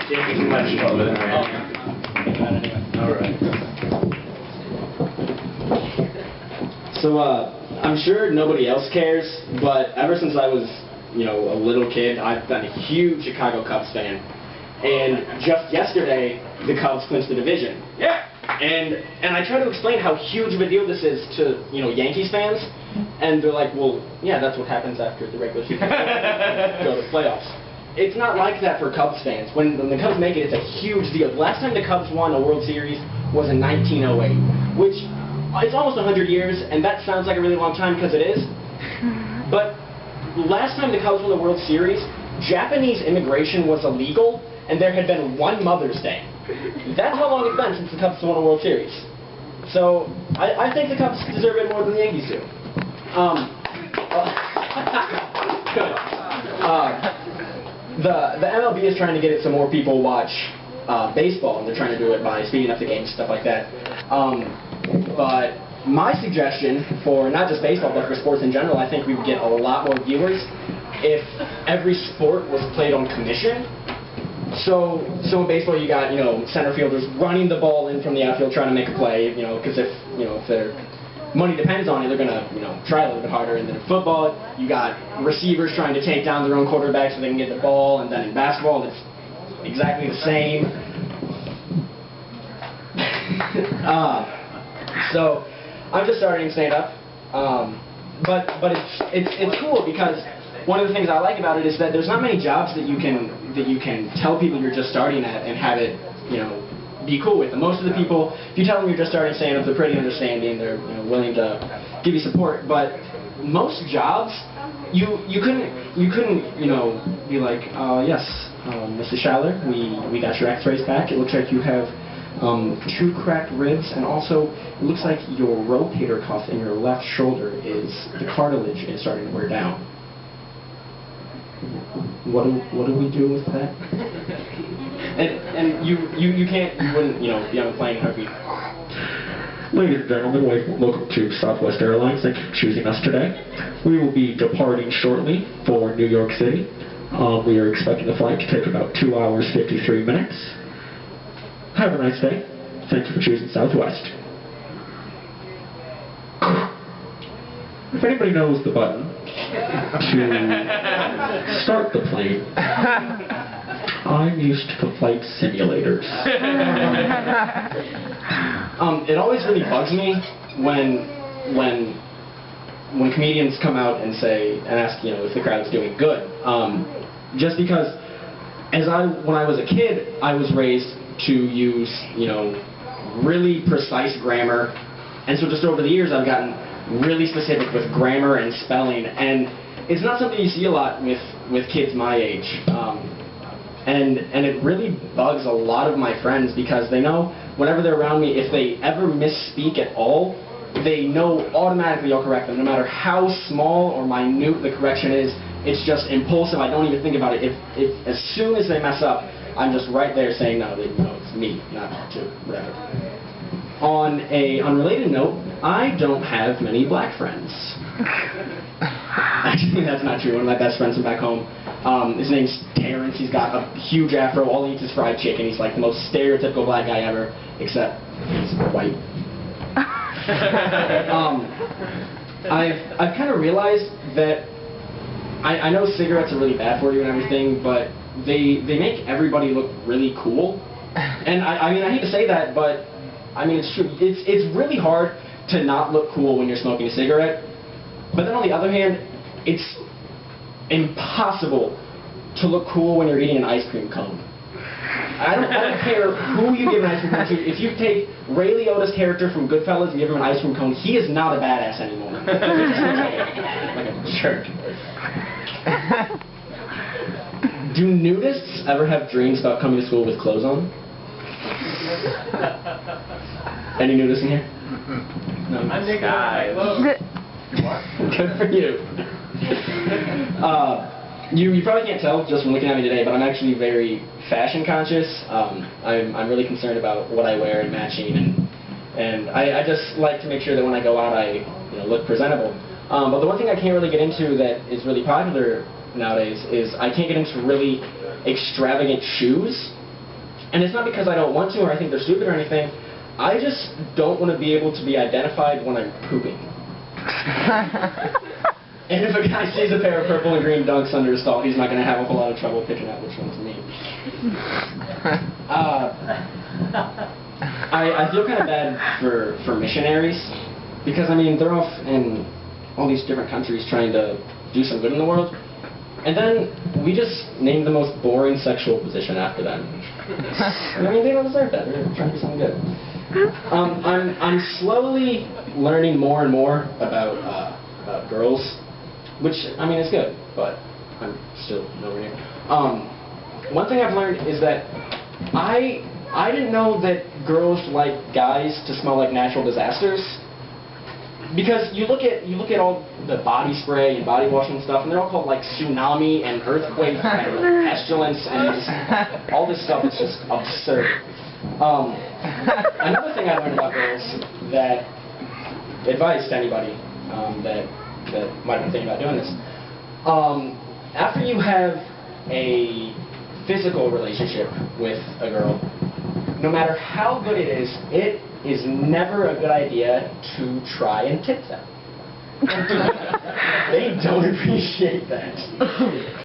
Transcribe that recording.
Can't be too much of it. Alright. So, I'm sure nobody else cares, but ever since I was, a little kid, I've been a huge Chicago Cubs fan. And just yesterday, the Cubs clinched the division. Yeah! And I try to explain how huge of a deal this is to, Yankees fans, and they're like, well, yeah, that's what happens after the regular season go to playoffs. It's not like that for Cubs fans. When the Cubs make it, it's a huge deal. The last time the Cubs won a World Series was in 1908, which it's almost 100 years, and that sounds like a really long time because it is. But last time the Cubs won the World Series, Japanese immigration was illegal, and there had been one Mother's Day. That's how long it's been since the Cubs won a World Series. So I think the Cubs deserve it more than the Yankees do. Good. The MLB is trying to get it so more people watch baseball, and they're trying to do it by speeding up the games, stuff like that. But my suggestion for not just baseball, but for sports in general, I think we would get a lot more viewers if every sport was played on commission. So in baseball, you got center fielders running the ball in from the outfield trying to make a play, because if their money depends on it, they're gonna try a little bit harder. And then in football, you got receivers trying to take down their own quarterback so they can get the ball. And then in basketball, it's exactly the same. So I'm just starting stand-up, but it's cool because one of the things I like about it is that there's not many jobs that you can tell people you're just starting at and have it be cool with. And most of the people, if you tell them you're just starting stand-up, they're pretty understanding. They're willing to give you support. But most jobs, you couldn't be like, yes, Mrs. Schaller, we got your X-rays back. It looks like you have 2 cracked ribs, and also it looks like your rotator cuff in your left shoulder the cartilage is starting to wear down. What do we do with that? and you wouldn't be on a plane in a heartbeat. Ladies and gentlemen, welcome to Southwest Airlines. Thank you for choosing us today. We will be departing shortly for New York City. We are expecting the flight to take about 2 hours 53 minutes. Have a nice day. Thank you for choosing Southwest. If anybody knows the button to start the plane, I'm used to flight simulators. It always really bugs me when comedians come out and ask if the crowd's doing good. Just because when I was a kid, I was raised to use really precise grammar, and so just over the years I've gotten really specific with grammar and spelling, and it's not something you see a lot with kids my age, and it really bugs a lot of my friends because they know whenever they're around me, if they ever misspeak at all, they know automatically I'll correct them, no matter how small or minute the correction is. It's just impulsive. I don't even think about it. If as soon as they mess up, I'm just right there saying no, it's me, not to whatever. On a unrelated note, I don't have many black friends. Actually, that's not true. One of my best friends from back home, his name's Terrence. He's got a huge afro. All he eats is fried chicken. He's like the most stereotypical black guy ever, except he's white. I've kind of realized that I know cigarettes are really bad for you and everything, but they make everybody look really cool. And I mean, I hate to say that, but I mean, it's true. It's really hard to not look cool when you're smoking a cigarette. But then on the other hand, it's impossible to look cool when you're eating an ice cream cone. I don't care who you give an ice cream cone to. If you take Ray Liotta's character from Goodfellas and give him an ice cream cone, he is not a badass anymore. Like a jerk. Do nudists ever have dreams about coming to school with clothes on? Any nudists in here? No. I'm the guy. Good for you. You probably can't tell just from looking at me today, but I'm actually very fashion conscious. I'm really concerned about what I wear and matching, and I just like to make sure that when I go out I look presentable. But the one thing I can't really get into that is really popular nowadays is I can't get into really extravagant shoes. And it's not because I don't want to or I think they're stupid or anything. I just don't want to be able to be identified when I'm pooping. And if a guy sees a pair of purple and green dunks under his stall, he's not going to have a whole lot of trouble picking out which one's me. I feel kind of bad for missionaries, because, I mean, they're off in all these different countries trying to do some good in the world, and then we just name the most boring sexual position after them. I mean, they don't deserve that. They're trying to do something good. I'm slowly learning more and more about girls, which, I mean, is good, but I'm still nowhere near. One thing I've learned is that I didn't know that girls like guys to smell like natural disasters. Because you look at all the body spray and body wash and stuff, and they're all called like tsunami and earthquake and pestilence and just, all this stuff is just absurd. Another thing I learned about girls, that advice to anybody that might have been thinking about doing this. After you have a physical relationship with a girl, no matter how good it is never a good idea to try and tip them. They don't appreciate that.